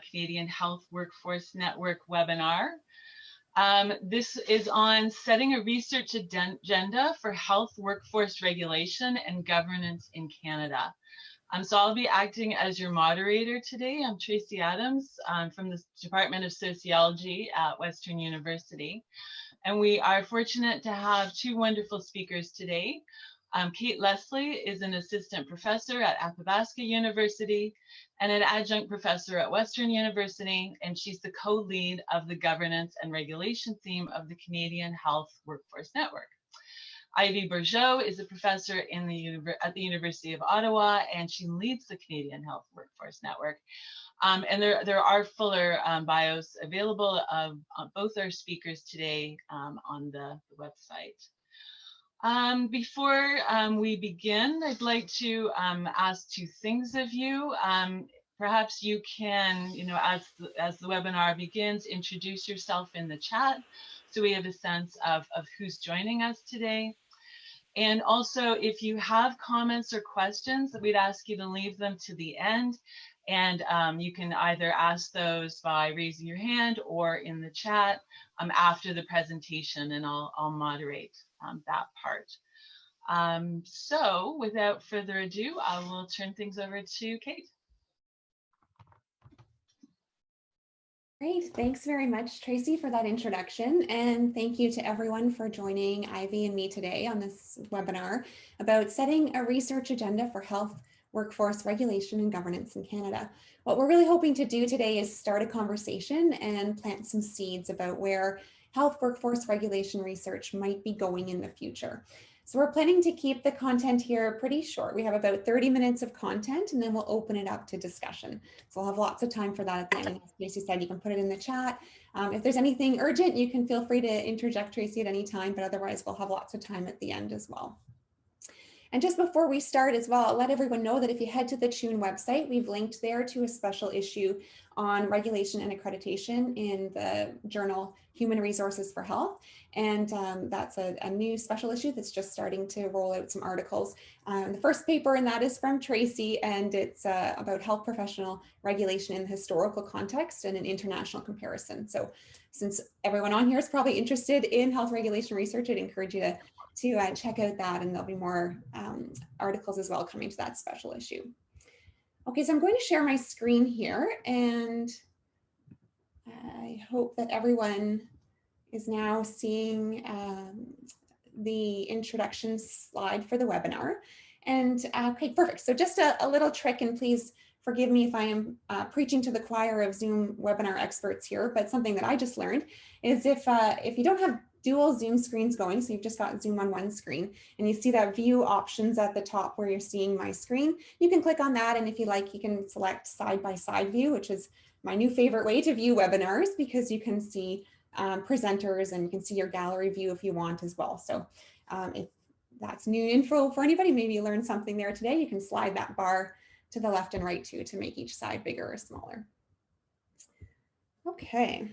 Canadian Health Workforce Network webinar. This is on setting a research agenda for health workforce regulation and governance in Canada. So I'll be acting as your moderator today. I'm Tracey Adams from the Department of Sociology at Western University. And we are fortunate to have two wonderful speakers today. Kate Leslie is an assistant professor at Athabasca University and an adjunct professor at Western University, and she's the co-lead of the governance and regulation theme of the Canadian Health Workforce Network. Ivy Bourgeault is a professor at the University of Ottawa, and she leads the Canadian Health Workforce Network. And there are fuller bios available of both our speakers today on the website. Before we begin, I'd like to ask two things of you. Perhaps you can, as the webinar begins, introduce yourself in the chat so we have a sense of who's joining us today. And also, if you have comments or questions, we'd ask you to leave them to the end. And you can either ask those by raising your hand or in the chat after the presentation, and I'll moderate that part. So without further ado, I will turn things over to Kate. Great, thanks very much, Tracey, for that introduction. And thank you to everyone for joining Ivy and me today on this webinar about setting a research agenda for health workforce regulation and governance in Canada. What we're really hoping to do today is start a conversation and plant some seeds about where health workforce regulation research might be going in the future. So we're planning to keep the content here pretty short. We have about 30 minutes of content, and then we'll open it up to discussion. So we'll have lots of time for that at the end. And as Tracey said, you can put it in the chat. If there's anything urgent, you can feel free to interject, Tracey, at any time, but otherwise we'll have lots of time at the end as well. And just before we start as well, I'll let everyone know that if you head to the CHWN website, we've linked there to a special issue on regulation and accreditation in the journal Human Resources for Health. And that's a new special issue that's just starting to roll out some articles. The first paper in that is from Tracey, and it's about health professional regulation in the historical context and an international comparison. So since everyone on here is probably interested in health regulation research, I'd encourage you to check out that, and there'll be more articles as well coming to that special issue. Okay, so I'm going to share my screen here, and I hope that everyone is now seeing the introduction slide for the webinar. And okay, perfect. So just a little trick, and please forgive me if I am preaching to the choir of Zoom webinar experts here, but something that I just learned is if you don't have dual Zoom screens going, so you've just got Zoom on one screen, and you see that view options at the top where you're seeing my screen, you can click on that, and if you like, you can select side-by-side view, which is my new favorite way to view webinars, because you can see presenters and you can see your gallery view if you want as well. So if that's new info for anybody, maybe you learned something there today, you can slide that bar to the left and right too to make each side bigger or smaller. Okay.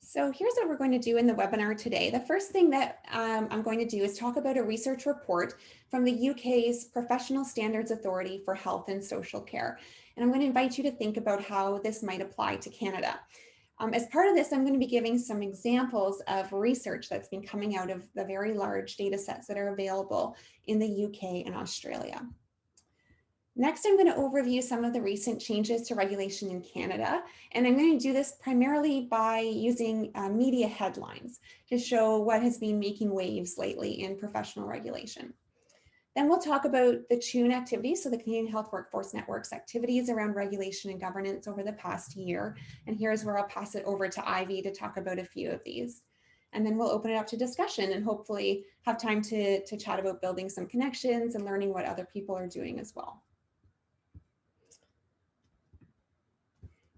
So here's what we're going to do in the webinar today. The first thing that I'm going to do is talk about a research report from the UK's Professional Standards Authority for Health and Social Care. And I'm going to invite you to think about how this might apply to Canada. As part of this, I'm going to be giving some examples of research that's been coming out of the very large data sets that are available in the UK and Australia. Next, I'm going to overview some of the recent changes to regulation in Canada, and I'm going to do this primarily by using media headlines to show what has been making waves lately in professional regulation. Then we'll talk about the CHWN activities, so the Canadian Health Workforce Network's activities around regulation and governance over the past year, and here's where I'll pass it over to Ivy to talk about a few of these. And then we'll open it up to discussion and hopefully have time to chat about building some connections and learning what other people are doing as well.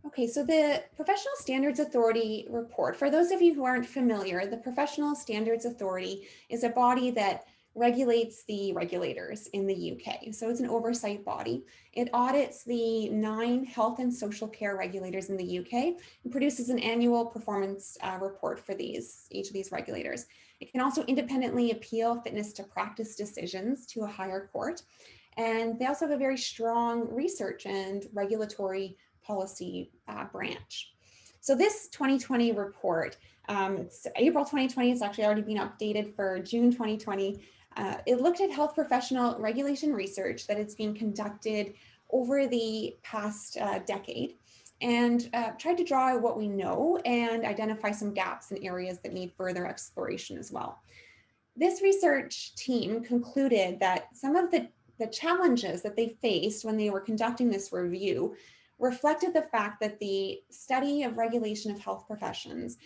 Okay, so the Professional Standards Authority report, for those of you who aren't familiar, the Professional Standards Authority is a body that regulates the regulators in the UK. So it's an oversight body. It audits the 9 health and social care regulators in the UK and produces an annual performance report for each of these regulators. It can also independently appeal fitness to practice decisions to a higher court. And they also have a very strong research and regulatory policy branch. So this 2020 report, it's April 2020, it's actually already been updated for June 2020. It looked at health professional regulation research that it's been conducted over the past decade, and tried to draw out what we know and identify some gaps in areas that need further exploration as well. This research team concluded that some of the challenges that they faced when they were conducting this review reflected the fact that the study of regulation of health professions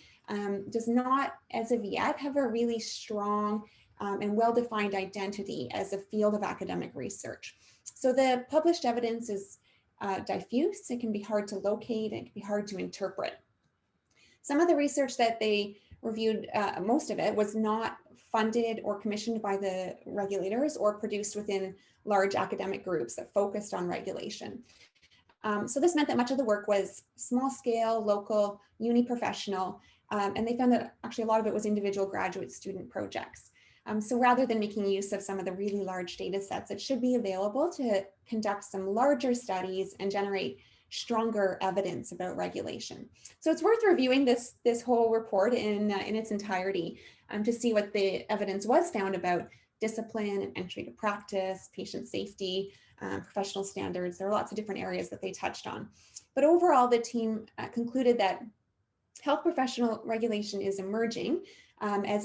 does not, as of yet, have a really strong and well-defined identity as a field of academic research. So the published evidence is diffuse, it can be hard to locate, it can be hard to interpret. Some of the research that they reviewed, most of it was not funded or commissioned by the regulators or produced within large academic groups that focused on regulation. So this meant that much of the work was small scale, local, uni-professional, and they found that actually a lot of it was individual graduate student projects. So rather than making use of some of the really large data sets, it should be available to conduct some larger studies and generate stronger evidence about regulation. So it's worth reviewing this whole report in its entirety to see what the evidence was found about discipline and entry to practice, patient safety, professional standards. There are lots of different areas that they touched on. But overall, the team concluded that health professional regulation is emerging as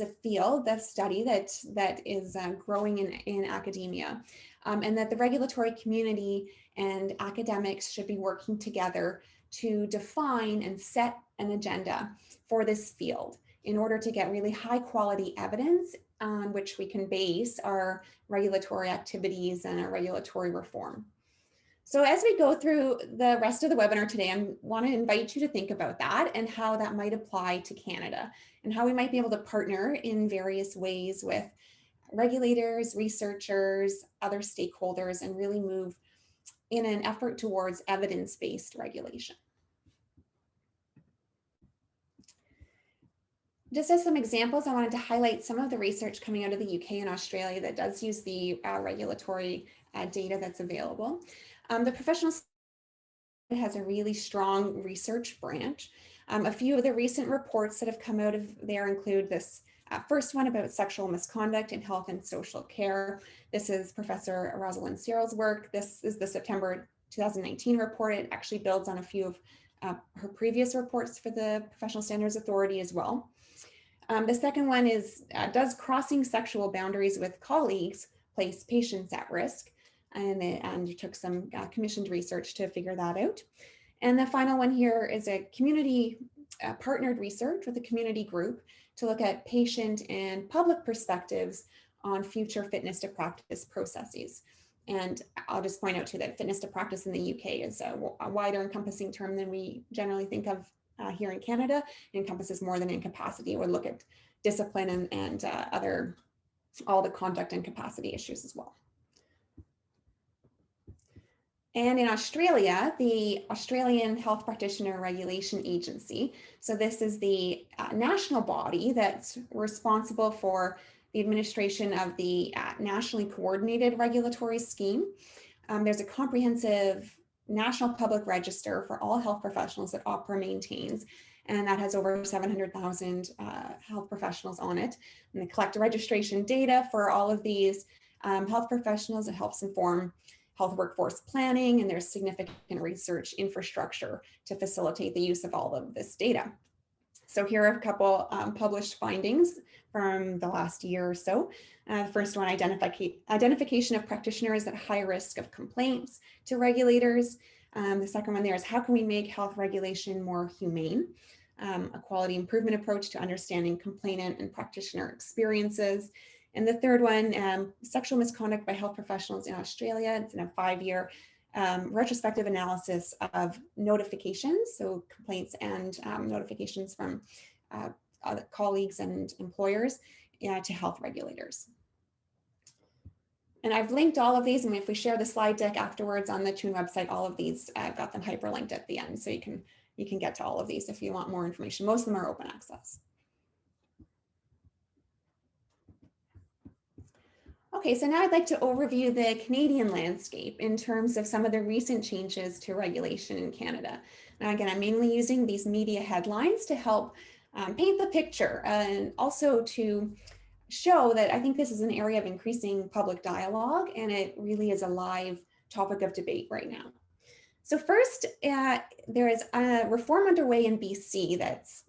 a field of study that is growing in academia, and that the regulatory community and academics should be working together to define and set an agenda for this field in order to get really high quality evidence on which we can base our regulatory activities and our regulatory reform. So as we go through the rest of the webinar today, I want to invite you to think about that and how that might apply to Canada and how we might be able to partner in various ways with regulators, researchers, other stakeholders, and really move in an effort towards evidence-based regulation. Just as some examples, I wanted to highlight some of the research coming out of the UK and Australia that does use the regulatory data that's available. The professional has a really strong research branch. A few of the recent reports that have come out of there include this first one about sexual misconduct in health and social care. This is Professor Rosalind Searle's work. This is the September 2019 report. It actually builds on a few of her previous reports for the Professional Standards Authority as well. The second one is, does crossing sexual boundaries with colleagues place patients at risk? And they undertook some commissioned research to figure that out. And the final one here is a community partnered research with a community group to look at patient and public perspectives on future fitness to practice processes. And I'll just point out too that fitness to practice in the UK is a wider encompassing term than we generally think of here in Canada. It encompasses more than incapacity. It would look at discipline and all the conduct and capacity issues as well. And in Australia, the Australian Health Practitioner Regulation Agency, so this is the national body that's responsible for the administration of the nationally coordinated regulatory scheme. There's a comprehensive national public register for all health professionals that OPRA maintains, and that has over 700,000 health professionals on it. And they collect registration data for all of these health professionals. It helps inform health workforce planning, and there's significant research infrastructure to facilitate the use of all of this data. So here are a couple published findings from the last year or so. The first one, identification of practitioners at high risk of complaints to regulators. The second one there is, how can we make health regulation more humane? A quality improvement approach to understanding complainant and practitioner experiences. And the third one, sexual misconduct by health professionals in Australia. It's in a 5-year retrospective analysis of notifications, so complaints and notifications from other colleagues and employers to health regulators. And I've linked all of these, and if we share the slide deck afterwards on the CHWN website, all of these, I've got them hyperlinked at the end, so you can get to all of these if you want more information. Most of them are open access. Okay, so now I'd like to overview the Canadian landscape in terms of some of the recent changes to regulation in Canada. Now, again, I'm mainly using these media headlines to help paint the picture and also to show that I think this is an area of increasing public dialogue, and it really is a live topic of debate right now. So first, there is a reform underway in BC that's,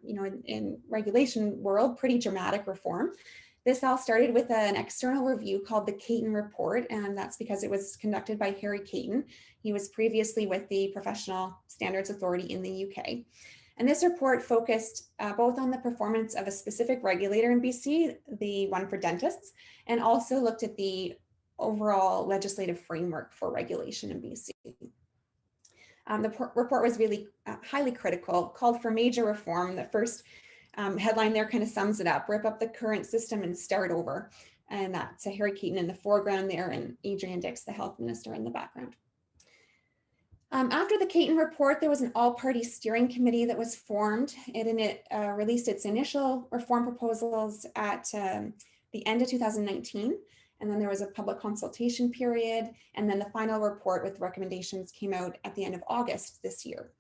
in regulation world, pretty dramatic reform. This all started with an external review called the Caton Report, and that's because it was conducted by Harry Caton. He was previously with the Professional Standards Authority in the UK. And this report focused both on the performance of a specific regulator in BC, the one for dentists, and also looked at the overall legislative framework for regulation in BC. The report was really highly critical, called for major reform. The first headline there kind of sums it up: rip up the current system and start over. And that's Harry Caton in the foreground there, and Adrian Dix, the health minister, in the background. After the Caton report, there was an all-party steering committee that was formed. It released its initial reform proposals at the end of 2019. And then there was a public consultation period. And then the final report with recommendations came out at the end of August this year.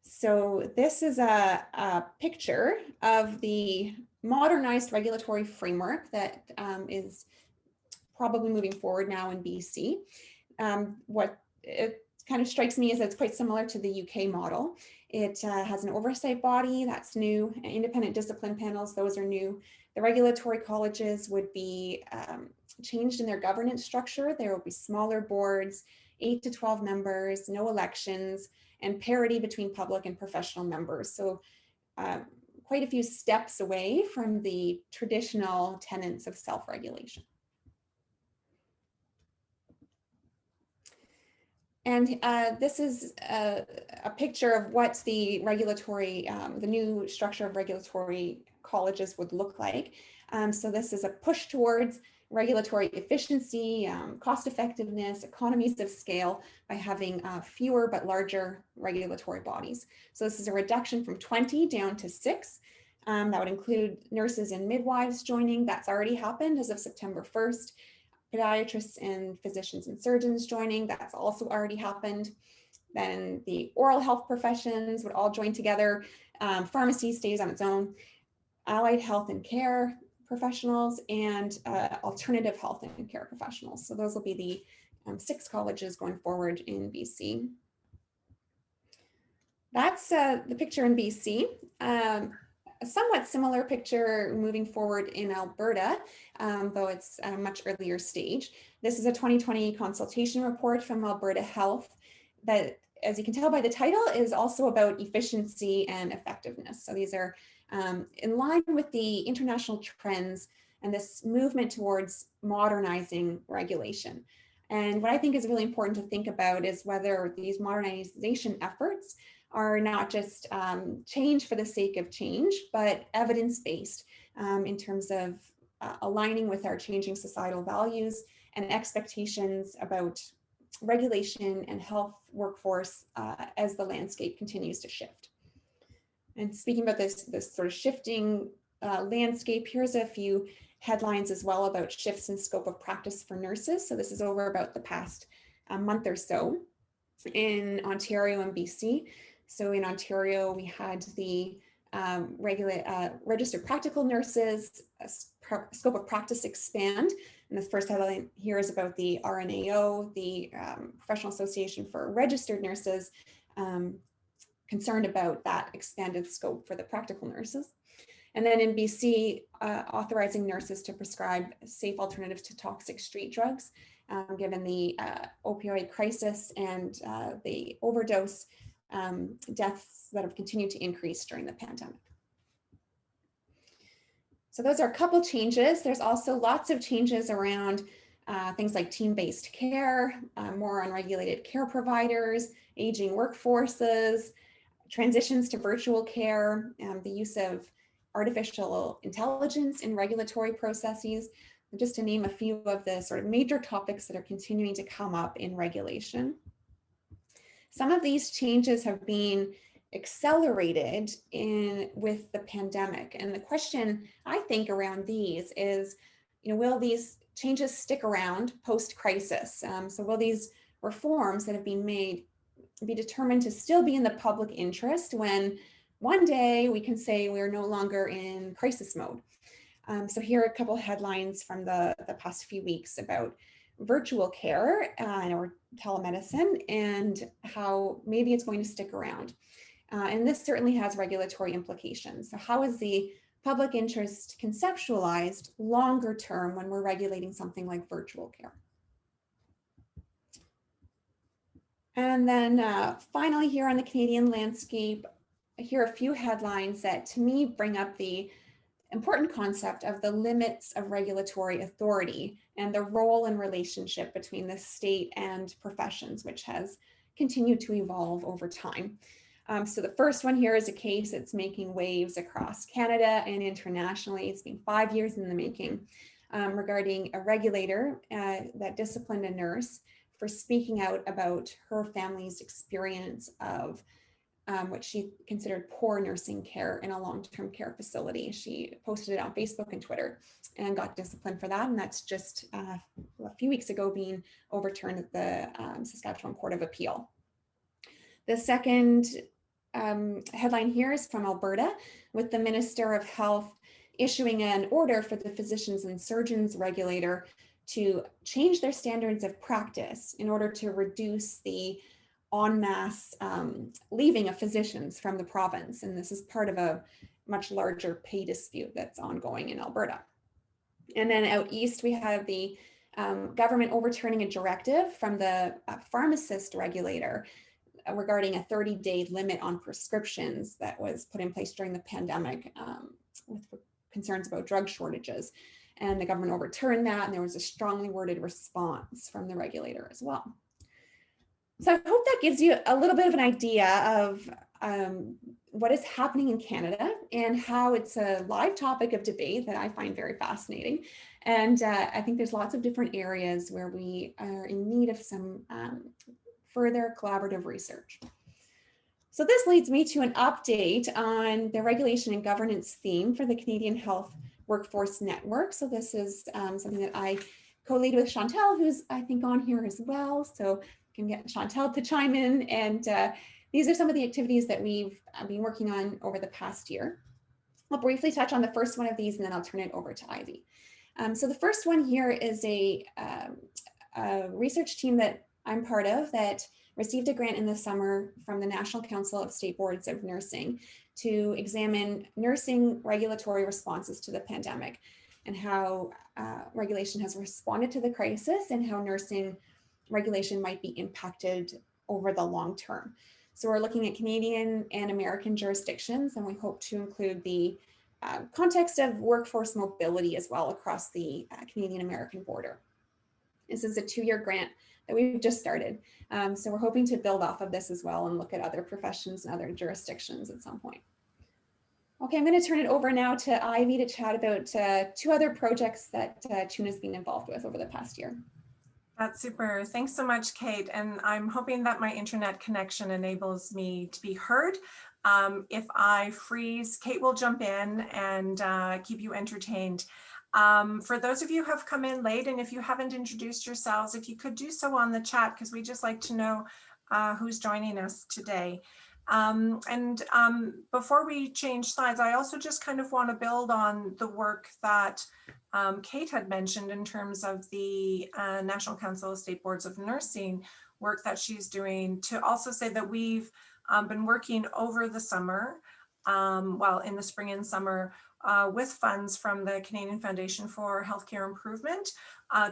So this is a picture of the modernized regulatory framework that is probably moving forward now in BC. What it kind of strikes me is that it's quite similar to the UK model. It has an oversight body that's new, independent discipline panels, those are new. The regulatory colleges would be changed in their governance structure. There will be smaller boards, 8 to 12 members, no elections, and parity between public and professional members. So quite a few steps away from the traditional tenets of self-regulation. And this is a picture of what the regulatory, the new structure of regulatory colleges would look like. So this is a push towards regulatory efficiency, cost effectiveness, economies of scale by having fewer but larger regulatory bodies. So this is a reduction from 20 down to 6. That would include nurses and midwives joining. That's already happened as of September 1st. Podiatrists and physicians and surgeons joining, that's also already happened. Then the oral health professions would all join together. Pharmacy stays on its own. Allied health and care professionals and alternative health and care professionals. So those will be the 6 colleges going forward in BC. That's the picture in BC. A somewhat similar picture moving forward in Alberta, though it's at a much earlier stage. This is a 2020 consultation report from Alberta Health that, as you can tell by the title, is also about efficiency and effectiveness. So these are in line with the international trends and this movement towards modernizing regulation. And what I think is really important to think about is whether these modernization efforts are not just change for the sake of change, but evidence-based in terms of aligning with our changing societal values and expectations about regulation and health workforce as the landscape continues to shift. And speaking about this sort of shifting landscape, here's a few headlines as well about shifts in scope of practice for nurses. So this is over about the past month or so in Ontario and BC. So in Ontario, we had the registered practical nurses scope of practice expand. And this first headline here is about the RNAO, the Professional Association for Registered Nurses, concerned about that expanded scope for the practical nurses. And then in BC, authorizing nurses to prescribe safe alternatives to toxic street drugs, given the opioid crisis and the overdose deaths that have continued to increase during the pandemic. So those are a couple changes. There's also lots of changes around things like team-based care, more unregulated care providers, aging workforces, transitions to virtual care, the use of artificial intelligence in regulatory processes, just to name a few of the sort of major topics that are continuing to come up in regulation. Some of these changes have been accelerated with the pandemic. And the question I think around these is, will these changes stick around post-crisis? So will these reforms that have been made be determined to still be in the public interest when one day we can say we're no longer in crisis mode? So here are a couple headlines from the past few weeks about virtual care or telemedicine and how maybe it's going to stick around. And this certainly has regulatory implications. So how is the public interest conceptualized longer term when we're regulating something like virtual care? And then finally here on the Canadian landscape, here are a few headlines that to me bring up the important concept of the limits of regulatory authority and the role and relationship between the state and professions, which has continued to evolve over time. So the first one here is a case that's making waves across Canada and internationally. It's been 5 years in the making, regarding a regulator that disciplined a nurse for speaking out about her family's experience of what she considered poor nursing care in a long-term care facility. She posted it on Facebook and Twitter and got disciplined for that. And that's just a few weeks ago being overturned at the Saskatchewan Court of Appeal. The second headline here is from Alberta, with the Minister of Health issuing an order for the Physicians and Surgeons Regulator to change their standards of practice in order to reduce the en masse leaving of physicians from the province. And this is part of a much larger pay dispute that's ongoing in Alberta. And then out east, we have the government overturning a directive from the pharmacist regulator regarding a 30-day limit on prescriptions that was put in place during the pandemic with concerns about drug shortages. And the government overturned that, and there was a strongly worded response from the regulator as well. So I hope that gives you a little bit of an idea of what is happening in Canada and how it's a live topic of debate that I find very fascinating. And I think there's lots of different areas where we are in need of some further collaborative research. So this leads me to an update on the regulation and governance theme for the Canadian Health Workforce Network. So this is something that I co-lead with Chantal, who's I think on here as well. So can get Chantal to chime in. And these are some of the activities that we've been working on over the past year. I'll briefly touch on the first one of these, and then I'll turn it over to Ivy. So the first one here is a research team that I'm part of that received a grant in the summer from the National Council of State Boards of Nursing to examine nursing regulatory responses to the pandemic and how regulation has responded to the crisis and how nursing regulation might be impacted over the long term. So we're looking at Canadian and American jurisdictions, and we hope to include the context of workforce mobility as well across the Canadian-American border. This is a 2-year grant that we've just started. So we're hoping to build off of this as well and look at other professions and other jurisdictions at some point. Okay, I'm going to turn it over now to Ivy to chat about 2 other projects that CHWN has been involved with over the past year. That's super. Thanks so much, Kate. And I'm hoping that my internet connection enables me to be heard. If I freeze, Kate will jump in and keep you entertained. For those of you who have come in late, and if you haven't introduced yourselves, if you could do so on the chat, because we just like to know who's joining us today. Before we change slides, I also just kind of want to build on the work that Kate had mentioned in terms of the National Council of State Boards of Nursing work that she's doing, to also say that we've been working over the summer, in the spring and summer, with funds from the Canadian Foundation for Healthcare Improvement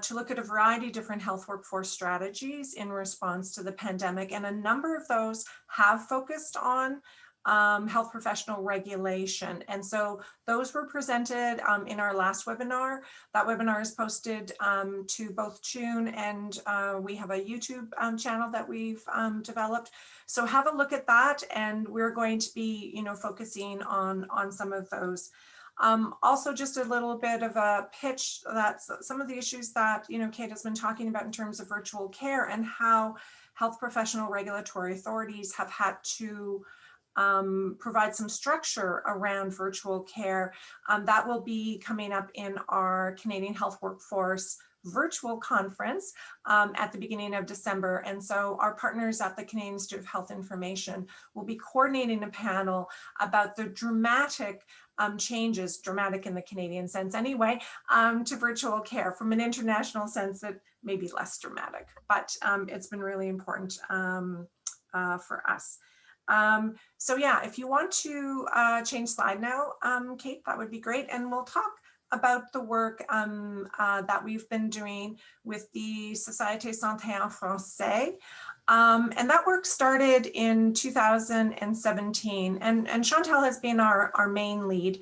to look at a variety of different health workforce strategies in response to the pandemic. And a number of those have focused on health professional regulation. And so those were presented in our last webinar. That webinar is posted to both CHWN, and we have a YouTube channel that we've developed. So have a look at that, and we're going to be, focusing on some of those. Also, just a little bit of a pitch that some of the issues that, Kate has been talking about in terms of virtual care and how health professional regulatory authorities have had to provide some structure around virtual care. That will be coming up in our Canadian Health Workforce virtual conference at the beginning of December. And so our partners at the Canadian Institute of Health Information will be coordinating a panel about the dramatic changes, dramatic in the Canadian sense anyway, to virtual care. From an international sense, it may be less dramatic, but it's been really important for us. So yeah, if you want to change slide now, Kate, that would be great. And we'll talk about the work that we've been doing with the Société Santé en Français. And that work started in 2017. And Chantal has been our main lead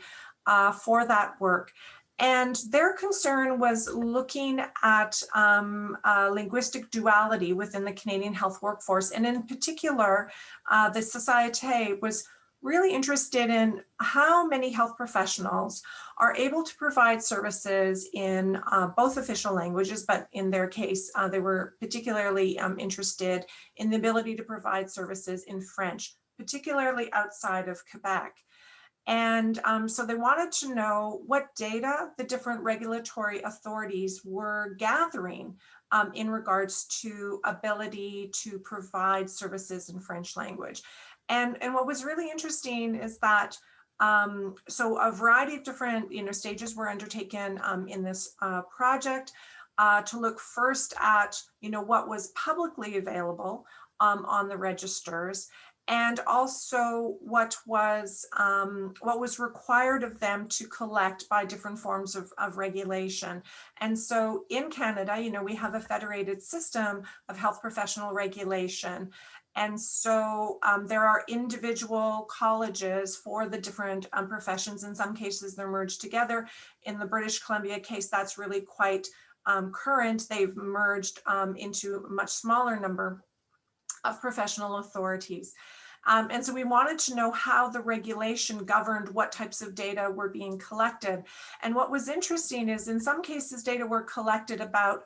for that work. And their concern was looking at linguistic duality within the Canadian health workforce. And in particular, the Société was really interested in how many health professionals are able to provide services in both official languages, but in their case, they were particularly interested in the ability to provide services in French, particularly outside of Quebec. And so they wanted to know what data the different regulatory authorities were gathering in regards to ability to provide services in French language. And what was really interesting is that so a variety of different stages were undertaken in this project to look first at what was publicly available on the registers, and also what was required of them to collect by different forms of regulation. And so in Canada, we have a federated system of health professional regulation. And so there are individual colleges for the different professions. In some cases, they're merged together. In the British Columbia case, that's really quite current. They've merged into a much smaller number of professional authorities. And so we wanted to know how the regulation governed what types of data were being collected. And what was interesting is in some cases, data were collected about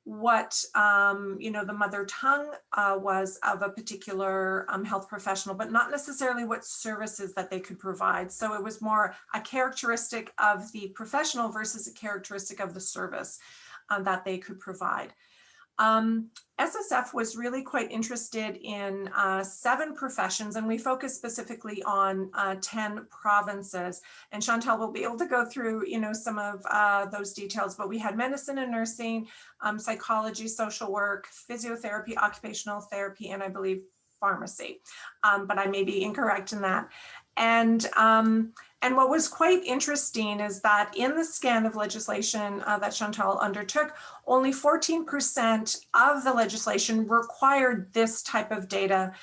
what the mother tongue was of a particular health professional, but not necessarily what services that they could provide. So it was more a characteristic of the professional versus a characteristic of the service that they could provide. SSF was really quite interested in 7 professions, and we focused specifically on 10 provinces. And Chantal will be able to go through, some of those details, but we had medicine and nursing, psychology, social work, physiotherapy, occupational therapy, and I believe pharmacy, but I may be incorrect in that. And what was quite interesting is that in the scan of legislation that Chantal undertook, only 14% of the legislation required this type of data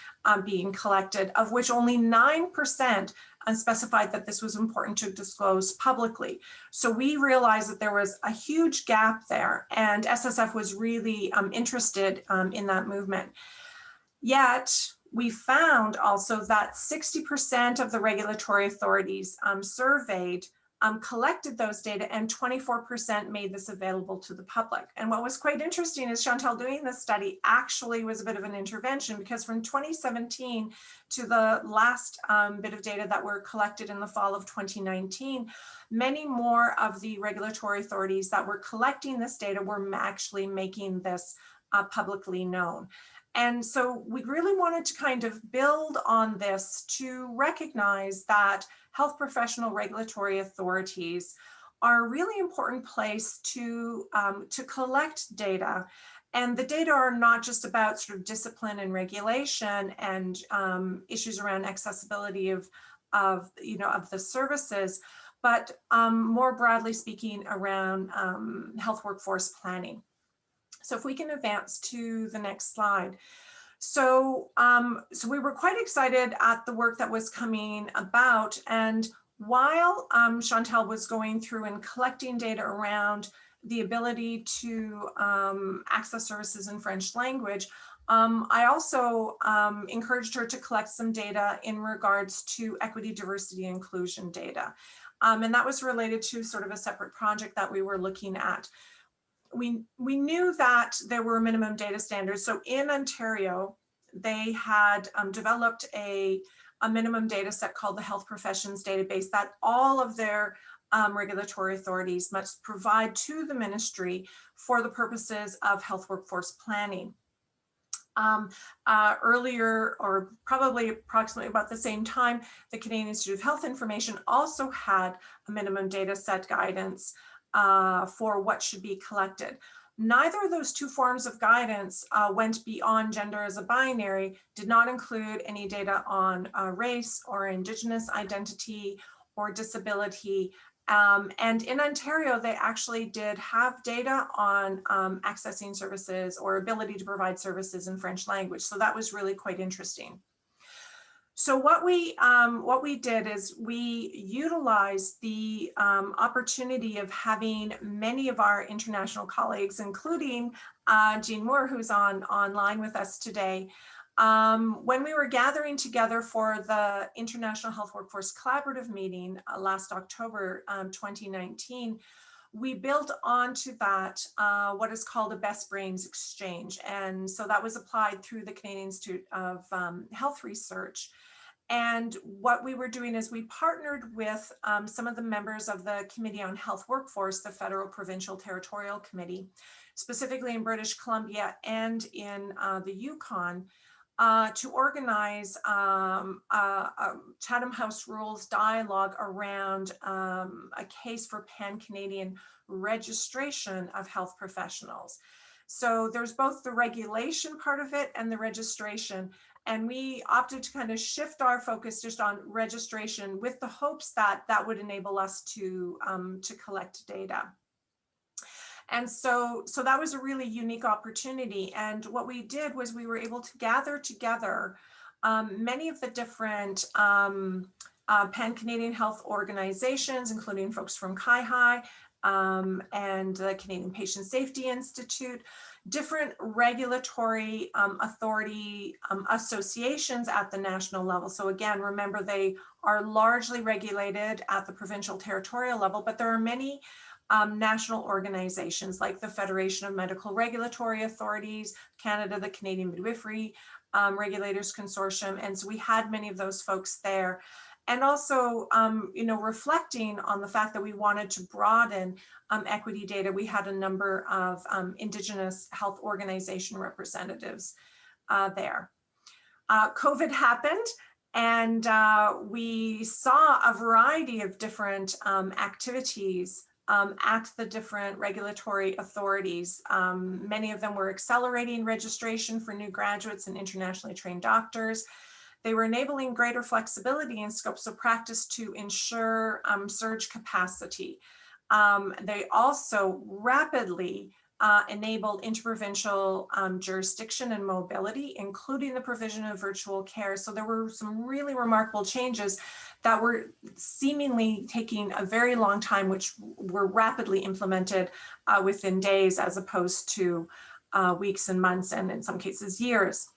being collected, of which only 9% specified that this was important to disclose publicly. So we realized that there was a huge gap there, and SSF was really interested in that movement. Yet, we found also that 60% of the regulatory authorities surveyed collected those data, and 24% made this available to the public. And what was quite interesting is Chantal doing this study actually was a bit of an intervention, because from 2017 to the last bit of data that were collected in the fall of 2019, many more of the regulatory authorities that were collecting this data were actually making this publicly known. And so we really wanted to kind of build on this to recognize that health professional regulatory authorities are a really important place to collect data. And the data are not just about sort of discipline and regulation and issues around accessibility of the services, but more broadly speaking around health workforce planning. So if we can advance to the next slide. So we were quite excited at the work that was coming about. And while Chantal was going through and collecting data around the ability to access services in French language, I also encouraged her to collect some data in regards to equity, diversity, and inclusion data. And that was related to sort of a separate project that we were looking at. We knew that there were minimum data standards. So in Ontario, they had developed a a minimum data set called the Health Professions Database that all of their regulatory authorities must provide to the ministry for the purposes of health workforce planning. Earlier, or probably approximately about the same time, the Canadian Institute of Health Information also had a minimum data set guidance for what should be collected. Neither of those two forms of guidance went beyond gender as a binary, did not include any data on race or Indigenous identity or disability. And in Ontario, they actually did have data on accessing services or ability to provide services in French language. So that was really quite interesting. So what we did is we utilized the opportunity of having many of our international colleagues, including Jean Moore, who's online with us today. When we were gathering together for the International Health Workforce Collaborative meeting last October 2019, we built onto that what is called a Best Brains Exchange. And so that was applied through the Canadian Institute of Health Research. And what we were doing is we partnered with some of the members of the Committee on Health Workforce, the Federal, Provincial, Territorial Committee, specifically in British Columbia and in the Yukon, to organize a Chatham House Rules dialogue around a case for pan-Canadian registration of health professionals. So there's both the regulation part of it and the registration. And we opted to kind of shift our focus just on registration with the hopes that that would enable us to collect data. And so that was a really unique opportunity. And what we did was we were able to gather together many of the different pan-Canadian health organizations, including folks from CHWN and the Canadian Patient Safety Institute, different regulatory authority associations at the national level. So again, remember, they are largely regulated at the provincial territorial level, but there are many national organizations like the Federation of Medical Regulatory Authorities, Canada, the Canadian Midwifery Regulators Consortium. And so we had many of those folks there. And also, reflecting on the fact that we wanted to broaden equity data, we had a number of Indigenous health organization representatives there. COVID happened, and we saw a variety of different activities at the different regulatory authorities. Many of them were accelerating registration for new graduates and internationally trained doctors. They were enabling greater flexibility in scopes of practice to ensure surge capacity. They also rapidly enabled interprovincial jurisdiction and mobility, including the provision of virtual care. So there were some really remarkable changes that were seemingly taking a very long time, which were rapidly implemented within days, as opposed to weeks and months, and in some cases years.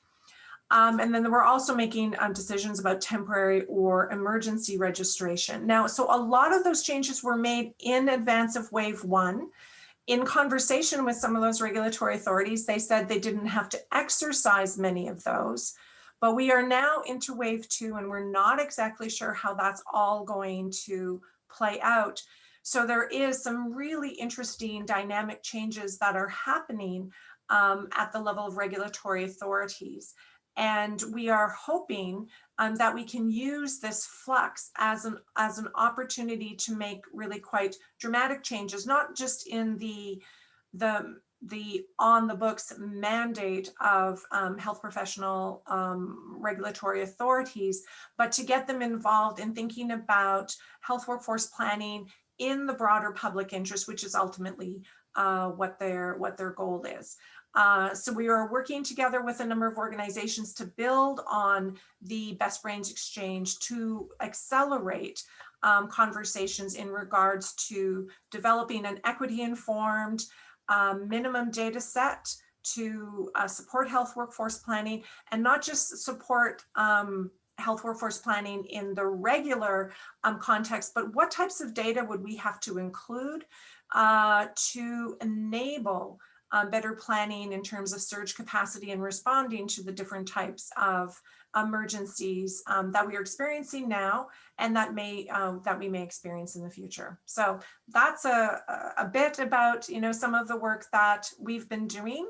And then we're also making decisions about temporary or emergency registration. Now, so a lot of those changes were made in advance of wave one. In conversation with some of those regulatory authorities, they said they didn't have to exercise many of those, but we are now into wave two, and we're not exactly sure how that's all going to play out. So there is some really interesting dynamic changes that are happening at the level of regulatory authorities. And we are hoping that we can use this flux as an opportunity to make really quite dramatic changes, not just in the on the books mandate of health professional regulatory authorities, but to get them involved in thinking about health workforce planning in the broader public interest, which is ultimately what their goal is. So we are working together with a number of organizations to build on the Best Brains Exchange to accelerate conversations in regards to developing an equity-informed minimum data set to support health workforce planning, and not just support health workforce planning in the regular context, but what types of data would we have to include to enable better planning in terms of surge capacity and responding to the different types of emergencies that we are experiencing now and that we may experience in the future. So that's a bit about, you know, some of the work that we've been doing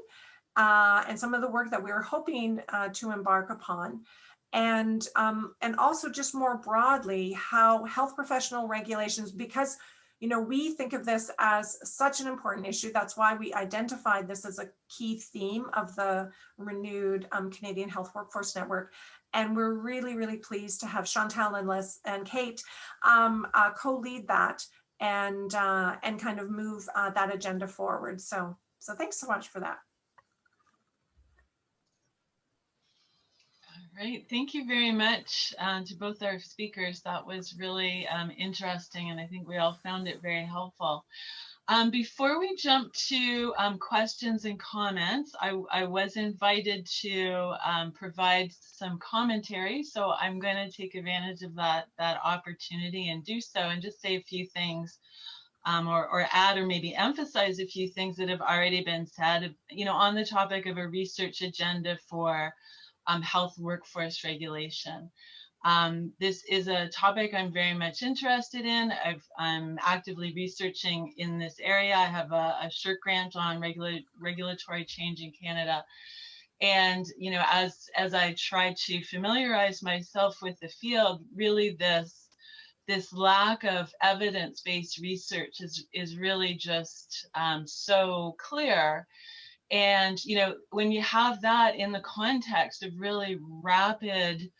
and some of the work that we're hoping to embark upon. And also just more broadly, how health professional regulations, because, you know, we think of this as such an important issue. That's why we identified this as a key theme of the renewed Canadian Health Workforce Network. And we're really, really pleased to have Chantal and Liz and Kate co-lead that and kind of move that agenda forward. So thanks so much for that. Right. Thank you very much to both our speakers. That was really interesting, and I think we all found it very helpful. Before we jump to questions and comments, I was invited to provide some commentary, so I'm going to take advantage of that opportunity and do so, and just say a few things, or add or maybe emphasize a few things that have already been said, you know, on the topic of a research agenda for health workforce regulation. This is a topic I'm very much interested in. I'm actively researching in this area. I have a SSHRC grant on regulatory change in Canada. And, you know, as I try to familiarize myself with the field, really this lack of evidence-based research is really just so clear. And, you know, when you have that in the context of really rapid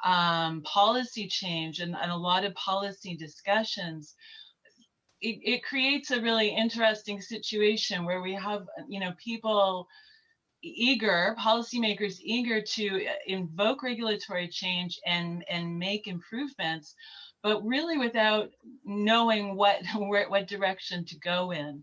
policy change and a lot of policy discussions, it creates a really interesting situation where we have, you know, people eager, policymakers eager to invoke regulatory change and make improvements, but really without knowing what direction to go in.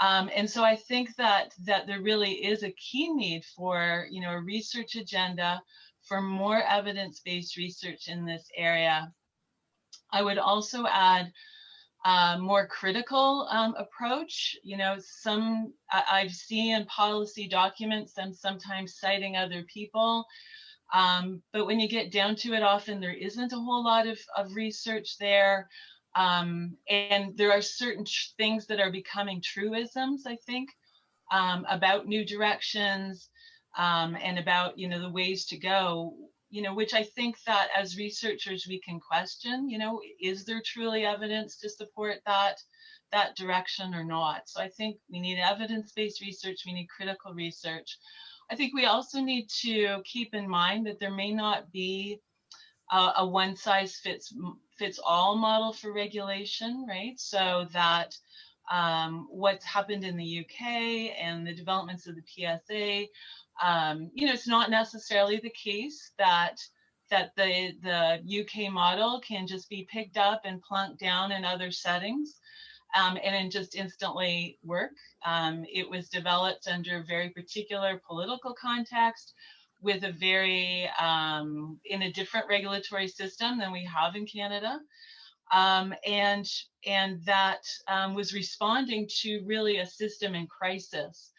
And so I think that there really is a key need for, you know, a research agenda for more evidence-based research in this area. I would also add a more critical approach. You know, I've seen policy documents, them sometimes citing other people, but when you get down to it, often there isn't a whole lot of research there. And there are certain things that are becoming truisms, I think, about new directions and about, you know, the ways to go, you know, which I think that as researchers we can question, you know, is there truly evidence to support that direction or not? So I think we need evidence-based research, we need critical research. I think we also need to keep in mind that there may not be a one-size-fits-all model for regulation, right? So that what's happened in the UK and the developments of the PSA, you know, it's not necessarily the case that the UK model can just be picked up and plunked down in other settings and then just instantly work. It was developed under a very particular political context, with a very, in a different regulatory system than we have in Canada. And that was responding to really a system in crisis,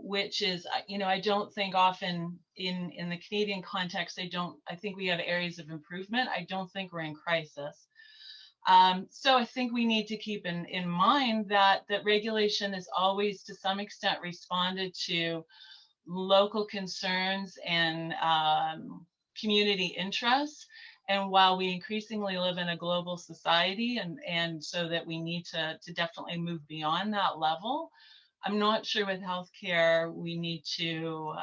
which is, you know, I don't think often in the Canadian context, I think we have areas of improvement. I don't think we're in crisis. So I think we need to keep in mind that regulation is always to some extent responded to local concerns and community interests. And while we increasingly live in a global society, and so that we need to definitely move beyond that level, I'm not sure with healthcare we need to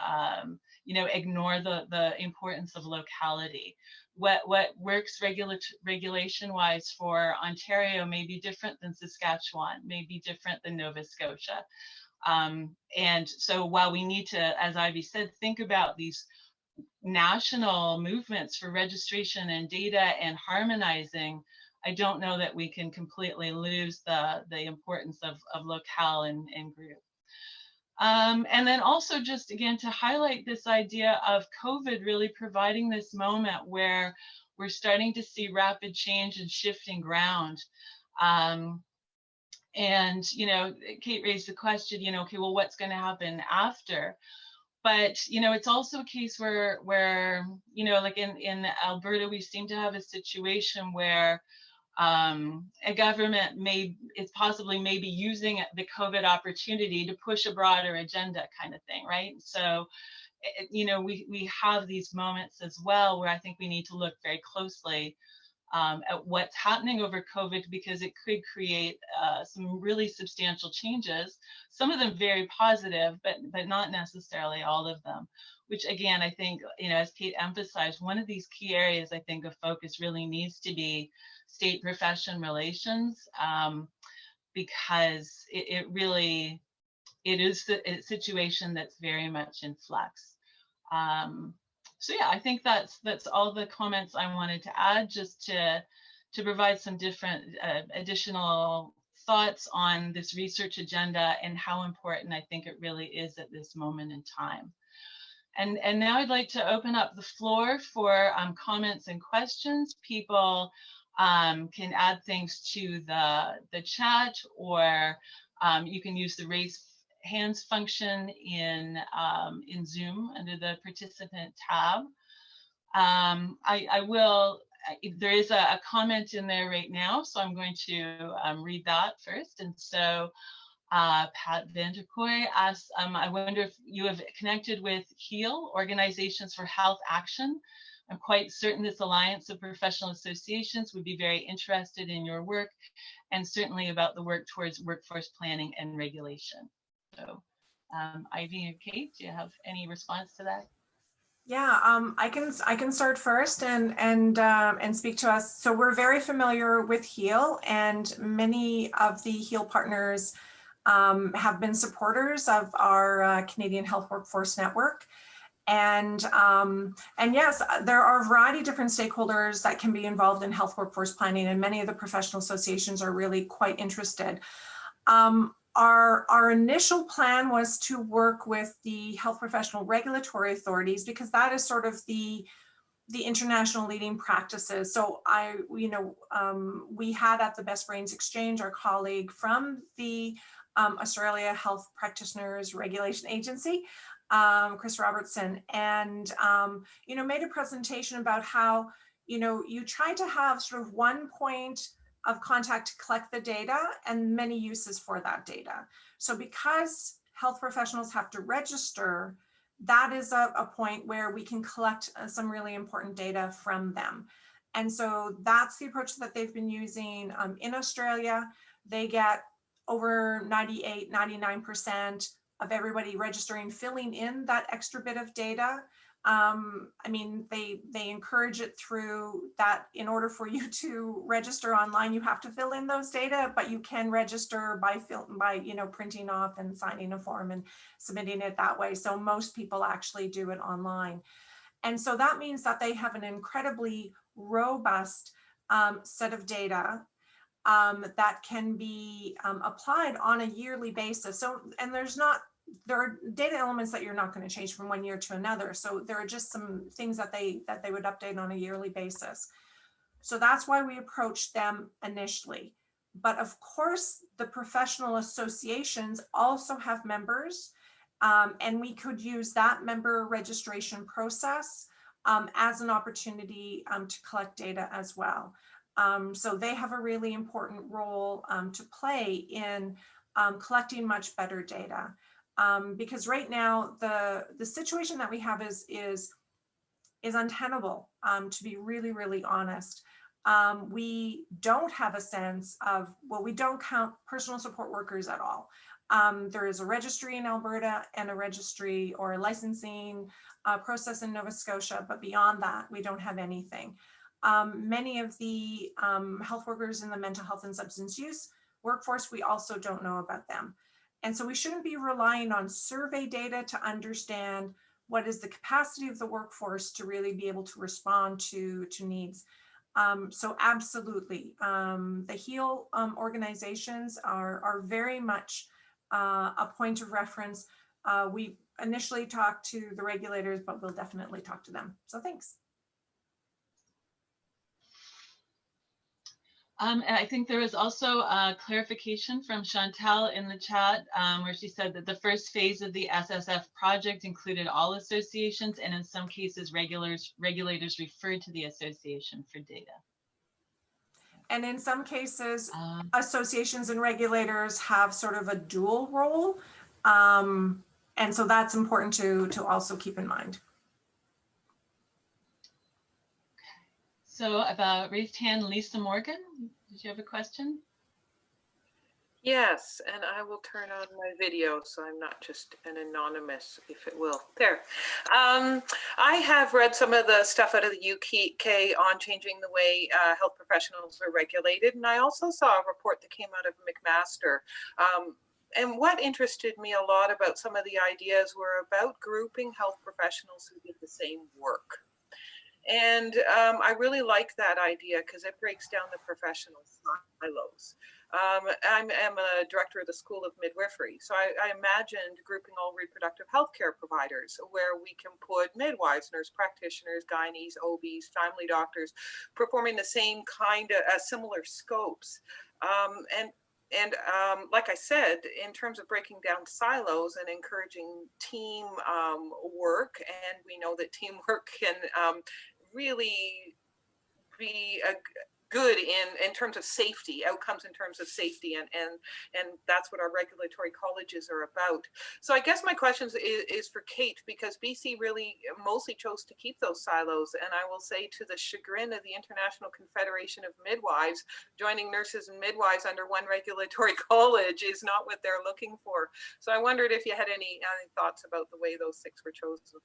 you know, ignore the importance of locality. What works regulation-wise for Ontario may be different than Saskatchewan, may be different than Nova Scotia. And so while we need to, as Ivy said, think about these national movements for registration and data and harmonizing, I don't know that we can completely lose the importance of locale and group. And then also just again to highlight this idea of COVID really providing this moment where we're starting to see rapid change and shifting ground. And, you know, Kate raised the question, you know, okay, well, what's going to happen after? But, you know, it's also a case where you know, like in Alberta, we seem to have a situation where a government is possibly maybe using the COVID opportunity to push a broader agenda kind of thing, right? So, you know, we have these moments as well where I think we need to look very closely at what's happening over COVID, because it could create some really substantial changes, some of them very positive, but not necessarily all of them, which again, I think, you know, as Kate emphasized, one of these key areas I think of focus really needs to be state profession relations, because it is a situation that's very much in flux. So yeah, I think that's all the comments I wanted to add, just to provide some different additional thoughts on this research agenda and how important I think it really is at this moment in time. And now I'd like to open up the floor for comments and questions. People can add things to the chat, or you can use the raise hands function in Zoom under the participant tab. There is a comment in there right now, so I'm going to read that first. And so Pat Vanderkoy asks, I wonder if you have connected with HEAL, Organizations for Health Action. I'm quite certain this alliance of professional associations would be very interested in your work, and certainly about the work towards workforce planning and regulation. So Ivy and Kate, do you have any response to that? Yeah, I can start first and speak to us. So we're very familiar with HEAL, and many of the HEAL partners have been supporters of our Canadian Health Workforce Network. And yes, there are a variety of different stakeholders that can be involved in health workforce planning, and many of the professional associations are really quite interested. Our initial plan was to work with the health professional regulatory authorities, because that is sort of the international leading practices. So we had at the Best Brains Exchange our colleague from the Australia Health Practitioners Regulation Agency, Chris Robertson, and made a presentation about how you try to have sort of one point of contact to collect the data and many uses for that data. So because health professionals have to register, that is a point where we can collect some really important data from them. And so that's the approach that they've been using in Australia. They get over 98, 99% of everybody registering, filling in that extra bit of data. I mean, they encourage it through that. In order for you to register online, you have to fill in those data, but you can register by printing off and signing a form and submitting it that way. So most people actually do it online. And so that means that they have an incredibly robust set of data that can be applied on a yearly basis. So, and there are data elements that you're not going to change from one year to another. So there are just some things that they would update on a yearly basis. So that's why we approached them initially. But of course, the professional associations also have members, and we could use that member registration process as an opportunity to collect data as well. So they have a really important role to play in collecting much better data. Because right now the situation that we have is untenable, to be really, really honest. We don't have a sense of, well, we don't count personal support workers at all. There is a registry in Alberta and a registry or a licensing process in Nova Scotia, but beyond that, we don't have anything. Many of the health workers in the mental health and substance use workforce, we also don't know about them. And so we shouldn't be relying on survey data to understand what is the capacity of the workforce to really be able to respond to needs. So absolutely, the HEAL organizations are very much a point of reference. We initially talked to the regulators, but we'll definitely talk to them. So thanks. And I think there was also a clarification from Chantal in the chat where she said that the first phase of the SSF project included all associations, and in some cases, regulators referred to the association for data. And in some cases, associations and regulators have sort of a dual role. And so that's important to also keep in mind. So about raised hand, Lisa Morgan, did you have a question? Yes, and I will turn on my video so I'm not just an anonymous, if it will. There. I have read some of the stuff out of the UK on changing the way health professionals are regulated, and I also saw a report that came out of McMaster. And what interested me a lot about some of the ideas were about grouping health professionals who did the same work. And I really like that idea because it breaks down the professional silos. I'm a director of the School of Midwifery, so I imagined grouping all reproductive healthcare providers where we can put midwives, nurse practitioners, gynaes, OBs, family doctors, performing the same kind of similar scopes. And like I said, in terms of breaking down silos and encouraging team work, and we know that teamwork can really be good in terms of safety, outcomes in terms of safety, and that's what our regulatory colleges are about. So I guess my question is for Kate, because BC really mostly chose to keep those silos, and I will say to the chagrin of the International Confederation of Midwives, joining nurses and midwives under one regulatory college is not what they're looking for. So I wondered if you had any thoughts about the way those 6 were chosen.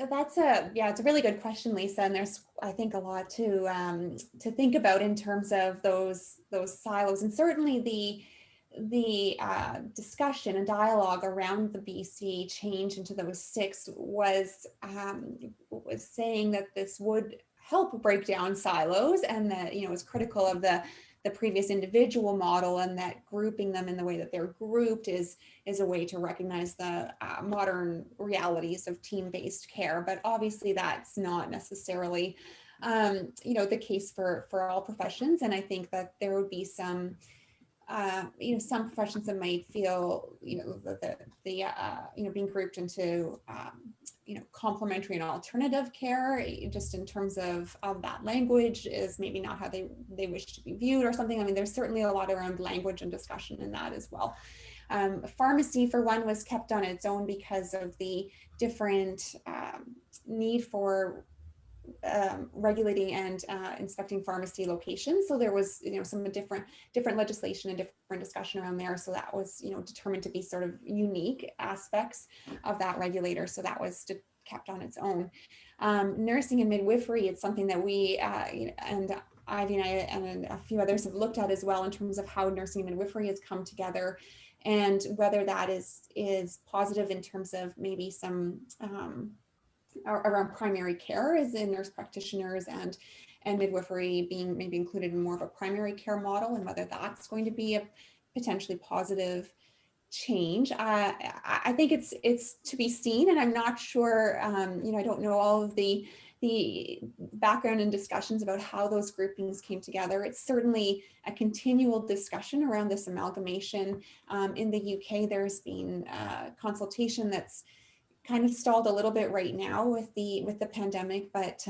It's a really good question, Lisa, and there's, I think, a lot to think about in terms of those silos, and certainly the discussion and dialogue around the BC change into those 6 was saying that this would help break down silos, and that is critical of the previous individual model, and that grouping them in the way that they're grouped is a way to recognize the modern realities of team-based care. But obviously that's not necessarily the case for all professions, and I think that there would be some some professions that might feel that being grouped into complementary and alternative care, just in terms of that language, is maybe not how they wish to be viewed or something. I mean, there's certainly a lot around language and discussion in that as well. Pharmacy, for one, was kept on its own because of the different need for regulating and inspecting pharmacy locations. So there was some different legislation and different discussion around there. So that was determined to be sort of unique aspects of that regulator. So that was kept on its own. Nursing and midwifery, it's something that we and Ivy and I and a few others have looked at as well, in terms of how nursing and midwifery has come together, and whether that is positive in terms of maybe some around primary care, as in nurse practitioners and midwifery being maybe included in more of a primary care model, and whether that's going to be a potentially positive change. I think it's to be seen, and I'm not sure. I don't know all of the background and discussions about how those groupings came together. It's certainly a continual discussion around this amalgamation. In the UK, there's been consultation that's kind of stalled a little bit right now with the pandemic, but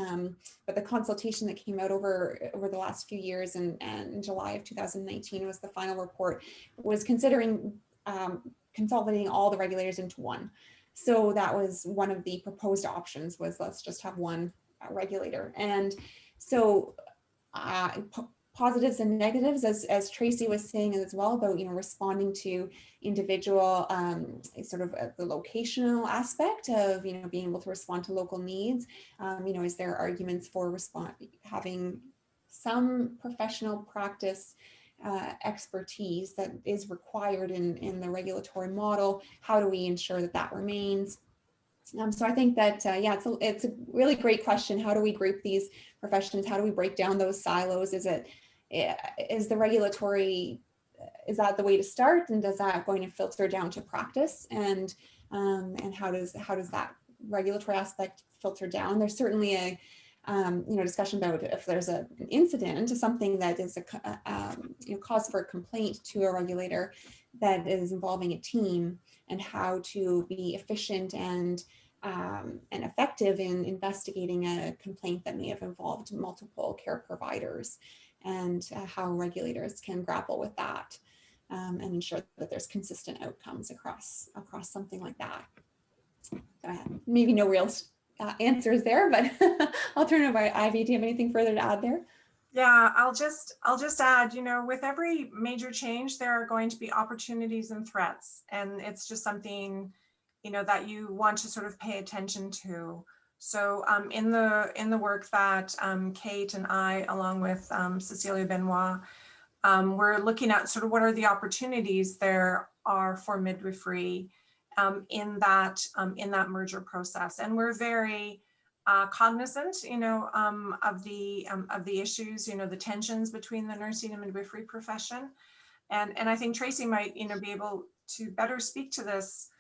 the consultation that came out over the last few years, and in July of 2019 was the final report, was considering consolidating all the regulators into one. So that was one of the proposed options, was let's just have one regulator. And so positives and negatives, as Tracey was saying as well, about responding to individual sort of the locational aspect of being able to respond to local needs. Is there arguments for having some professional practice expertise that is required in the regulatory model? How do we ensure that remains? So I think that, it's a really great question. How do we group these professions? How do we break down those silos? Is the regulatory, is that the way to start? And does that going to filter down to practice? And how does that regulatory aspect filter down? There's certainly discussion about if there's an incident, something that is a cause for a complaint to a regulator that is involving a team, and how to be efficient and effective in investigating a complaint that may have involved multiple care providers, and how regulators can grapple with that and ensure that there's consistent outcomes across something like that. Maybe no real answers there, but I'll turn it over to Ivy. Do you have anything further to add there? Yeah, I'll just add, with every major change, there are going to be opportunities and threats, and it's just something, that you want to sort of pay attention to. So in the work that Kate and I, along with Cecilia Benoit, we're looking at sort of what are the opportunities there are for midwifery in that merger process, and we're very cognizant, of the issues, the tensions between the nursing and midwifery profession, and I think Tracey might, be able to better speak to this,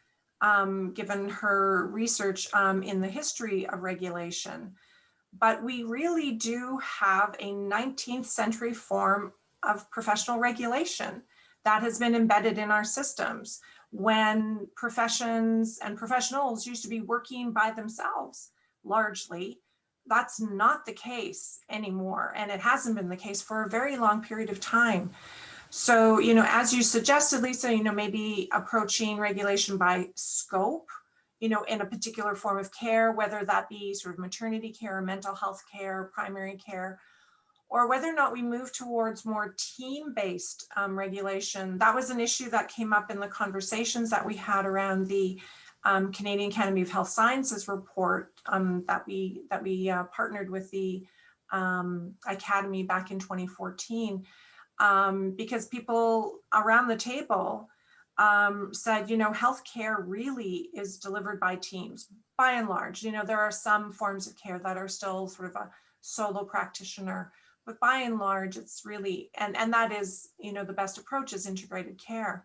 given her research in the history of regulation. But we really do have a 19th century form of professional regulation that has been embedded in our systems, when professions and professionals used to be working by themselves largely. That's not the case anymore, and it hasn't been the case for a very long period of time. So, as you suggested, Lisa, maybe approaching regulation by scope, in a particular form of care, whether that be sort of maternity care or mental health care, primary care, or whether or not we move towards more team-based regulation. That was an issue that came up in the conversations that we had around the Canadian Academy of Health Sciences report that we partnered with the Academy back in 2014, because people around the table said, healthcare really is delivered by teams, by and large. There are some forms of care that are still sort of a solo practitioner, but by and large, it's really, and that is, the best approach is integrated care.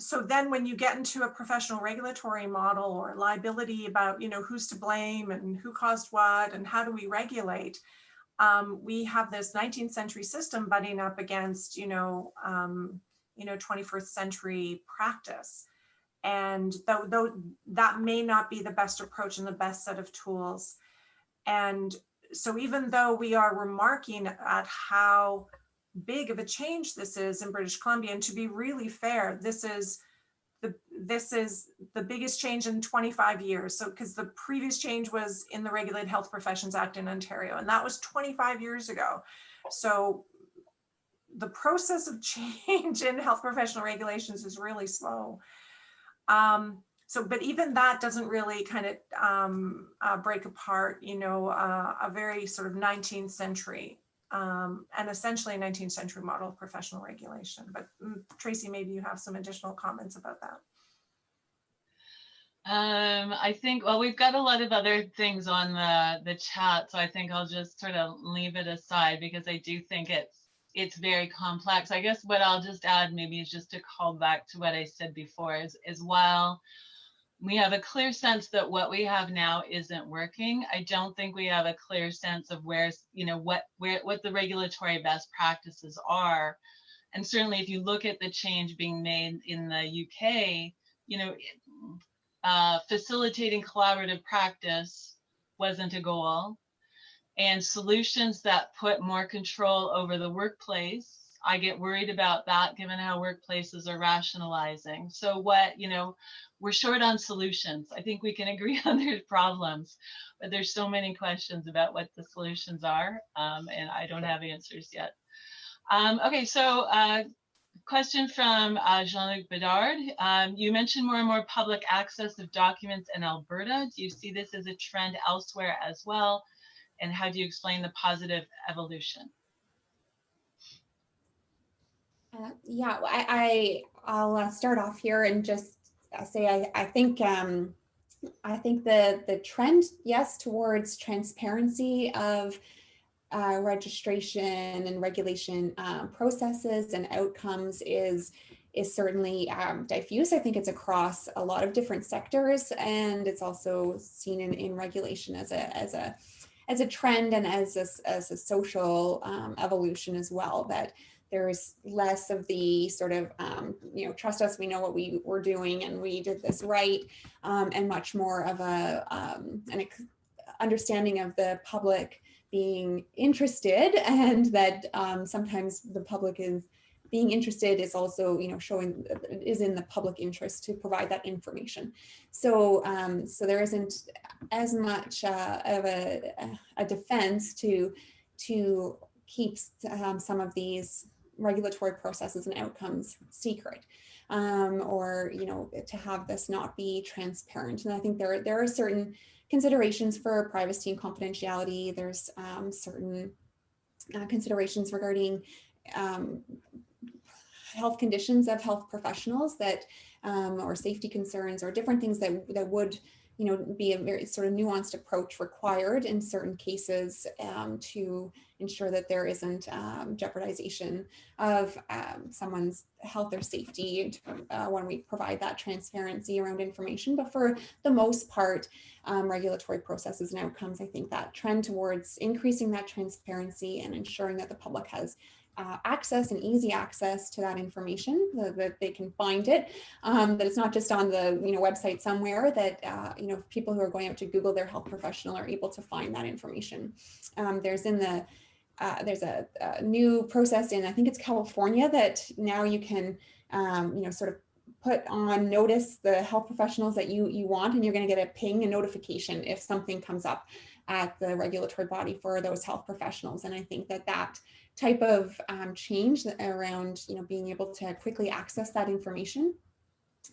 So then when you get into a professional regulatory model or liability about, who's to blame and who caused what and how do we regulate, we have this 19th century system butting up against, 21st century practice. And though that may not be the best approach and the best set of tools. And so even though we are remarking at how big of a change this is in British Columbia, and to be really fair, this is the biggest change in 25 years. So because the previous change was in the Regulated Health Professions Act in Ontario, and that was 25 years ago. So the process of change in health professional regulations is really slow. But even that doesn't really kind of break apart, a very sort of 19th century and essentially a 19th century model of professional regulation. But Tracey, maybe you have some additional comments about that. I think, well, we've got a lot of other things on the chat, so I think I'll just sort of leave it aside, because I do think it's very complex. I guess what I'll just add maybe is just to call back to what I said before, is while we have a clear sense that what we have now isn't working, I don't think we have a clear sense of what the regulatory best practices are. And certainly if you look at the change being made in the UK, facilitating collaborative practice wasn't a goal. And solutions that put more control over the workplace, I get worried about that given how workplaces are rationalizing. So we're short on solutions. I think we can agree on there's problems, but there's so many questions about what the solutions are, and I don't have answers yet. Okay, so question from Jean-Luc Bedard. You mentioned more and more public access of documents in Alberta. Do you see this as a trend elsewhere as well? And how do you explain the positive evolution? Yeah, I'll start off here and just say I think the trend, yes, towards transparency of registration and regulation processes and outcomes is certainly diffuse. I think it's across a lot of different sectors, and it's also seen in regulation as a a trend and as a social evolution as well, that there's less of the sort of, you know, trust us, we know what we're doing and we did this right, and much more of an understanding of the public being interested, and that sometimes the public is being interested is also, you know, showing is in the public interest to provide that information. So so there isn't as much of a defense to keep some of these regulatory processes and outcomes secret, or, you know, to have this not be transparent. And I think there are certain considerations for privacy and confidentiality. There's certain considerations regarding health conditions of health professionals that, or safety concerns, or different things that would, you know, be a very sort of nuanced approach required in certain cases, to ensure that there isn't jeopardization of someone's health or safety when we provide that transparency around information. But for the most part, regulatory processes and outcomes, I think that trend towards increasing that transparency and ensuring that the public has access and easy access to that information, that they can find it, that it's not just on the, you know, website somewhere, that you know, people who are going out to Google their health professional are able to find that information. There's a new process in, I think it's California, that now you can you know, sort of put on notice the health professionals that you want, and you're going to get a ping, a notification if something comes up at the regulatory body for those health professionals. And I think that type of change around, you know, being able to quickly access that information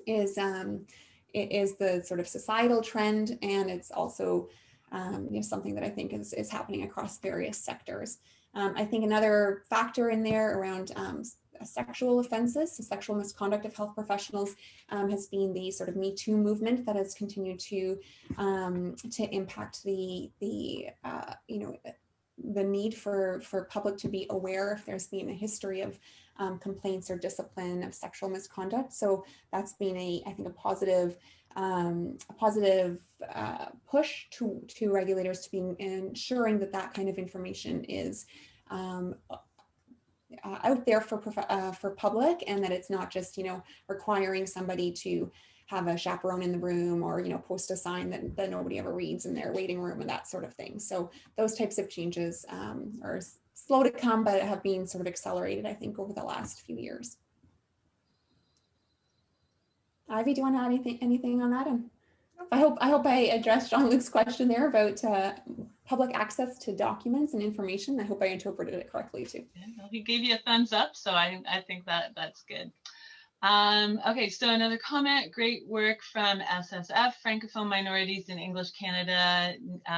is the sort of societal trend, and it's also you know, something that I think is happening across various sectors. I think another factor in there around sexual offenses, so sexual misconduct of health professionals, has been the sort of Me Too movement that has continued to impact the you know, the need for public to be aware if there's been a history of complaints or discipline of sexual misconduct. So that's been I think a positive push to regulators to be ensuring that kind of information is out there for public, and that it's not just, you know, requiring somebody to have a chaperone in the room, or, you know, post a sign that nobody ever reads in their waiting room and that sort of thing. So those types of changes are slow to come, but have been sort of accelerated, I think, over the last few years. Ivy, do you want to add anything on that? And I hope I addressed Jean-Luc's question there about public access to documents and information. I hope I interpreted it correctly too. Yeah, well, he gave you a thumbs up, so I think that's good. Okay, so another comment, great work from SSF. Francophone minorities in English Canada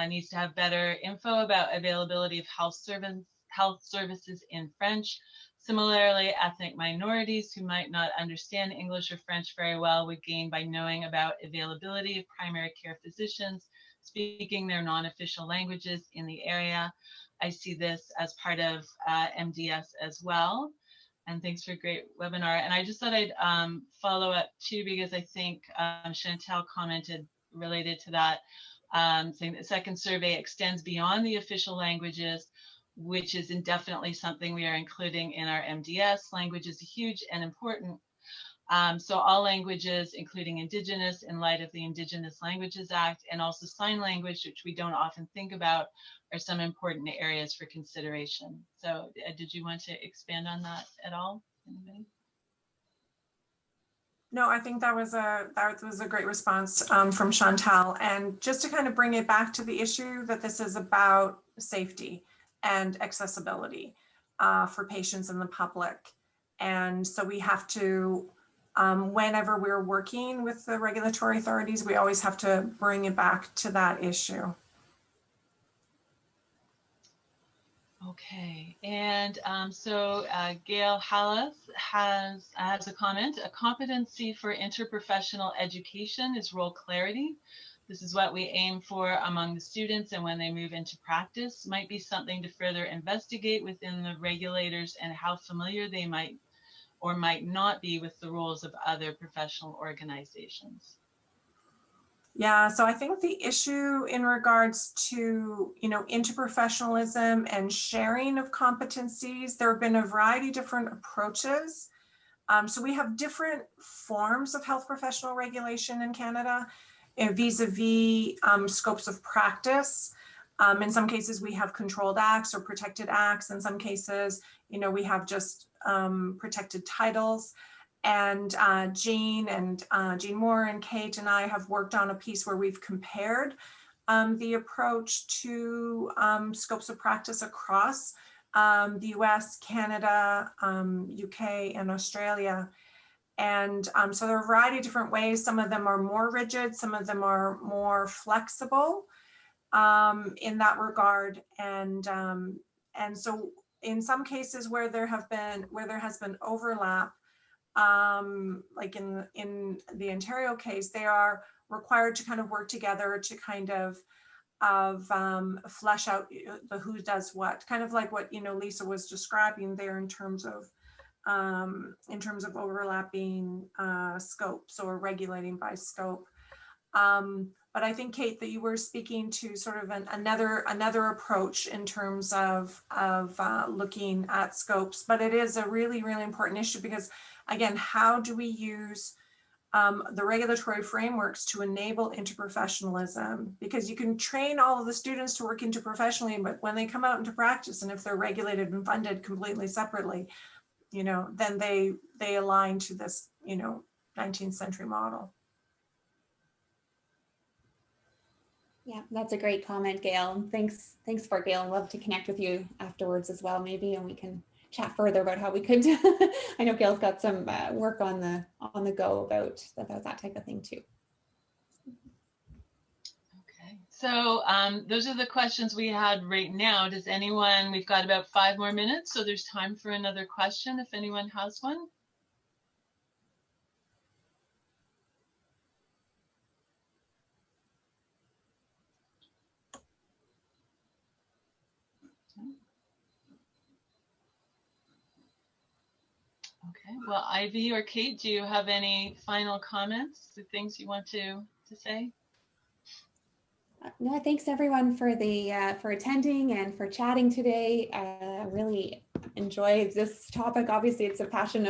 needs to have better info about availability of health services in French. Similarly, ethnic minorities who might not understand English or French very well would gain by knowing about availability of primary care physicians speaking their non-official languages in the area. I see this as part of MDS as well. And thanks for a great webinar. And I just thought I'd follow up too, because I think Chantal commented related to that, saying the second survey extends beyond the official languages, which is indefinitely something we are including in our MDS. Language is huge and important. So all languages, including Indigenous, in light of the Indigenous Languages Act, and also sign language, which we don't often think about, are some important areas for consideration. So did you want to expand on that at all? Anybody? No, I think that was a great response from Chantal. And just to kind of bring it back to the issue that this is about safety and accessibility for patients and the public. And so we have to, whenever we're working with the regulatory authorities, we always have to bring it back to that issue. Okay, and so Gail Hallis has a comment. A competency for interprofessional education is role clarity. This is what we aim for among the students, and when they move into practice, might be something to further investigate within the regulators and how familiar they might or might not be with the roles of other professional organizations. Yeah, so I think the issue in regards to, interprofessionalism and sharing of competencies, there have been a variety of different approaches. So we have different forms of health professional regulation in Canada vis-a-vis scopes of practice. In some cases, we have controlled acts or protected acts. In some cases, we have just protected titles. And Jean Moore and Kate and I have worked on a piece where we've compared the approach to scopes of practice across the US, Canada, UK, and Australia. And so there are a variety of different ways. Some of them are more rigid, some of them are more flexible in that regard. And so in some cases where there has been overlap, like in the Ontario case, they are required to kind of work together to kind of flesh out the who does what, kind of like what Lisa was describing there in terms of overlapping scopes or regulating by scope. But I think, Kate, that you were speaking to sort of another approach in terms of looking at scopes. But it is a really, really important issue because, again, how do we use the regulatory frameworks to enable interprofessionalism? Because you can train all of the students to work interprofessionally, but when they come out into practice, and if they're regulated and funded completely separately, then they align to this, 19th century model. Yeah, that's a great comment, Gail. Thanks for Gail. I'd love to connect with you afterwards as well, maybe, and we can chat further about how we could. I know Gail's got some work on the go about that type of thing too. Okay, so those are the questions we had right now. Does anyone? We've got about 5 more minutes, so there's time for another question if anyone has one. Okay, well, Ivy or Kate, do you have any final comments, the things you want to say? No, thanks everyone for for attending and for chatting today. I really enjoyed this topic. Obviously, it's a passion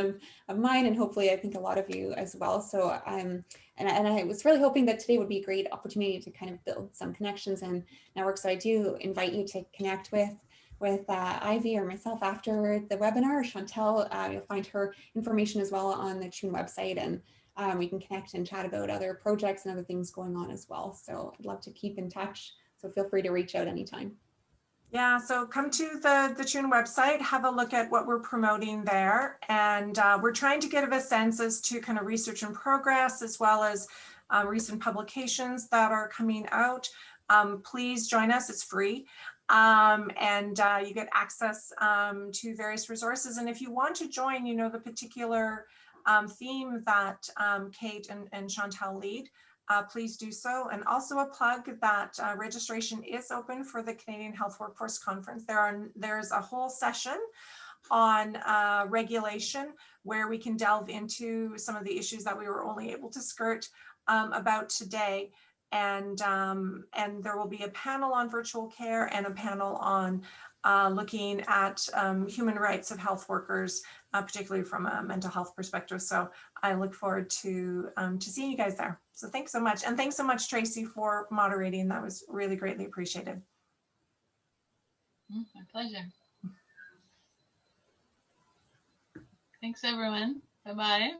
of mine, and hopefully, I think a lot of you as well. So, and I was really hoping that today would be a great opportunity to kind of build some connections and networks. So I do invite you to connect with Ivy or myself after the webinar. Chantel, you'll find her information as well on the CHWN website, and we can connect and chat about other projects and other things going on as well. So I'd love to keep in touch. So feel free to reach out anytime. Yeah, so come to the CHWN website, have a look at what we're promoting there. And we're trying to get a sense as to kind of research in progress, as well as recent publications that are coming out. Please join us, it's free. And you get access to various resources. And if you want to join, the particular theme that Kate and Chantel lead, please do so. And also a plug that registration is open for the Canadian Health Workforce Conference. There's a whole session on regulation where we can delve into some of the issues that we were only able to skirt about today. And there will be a panel on virtual care and a panel on looking at human rights of health workers, particularly from a mental health perspective. So I look forward to seeing you guys there. So thanks so much. And thanks so much, Tracey, for moderating. That was really greatly appreciated. My pleasure. Thanks, everyone. Bye-bye.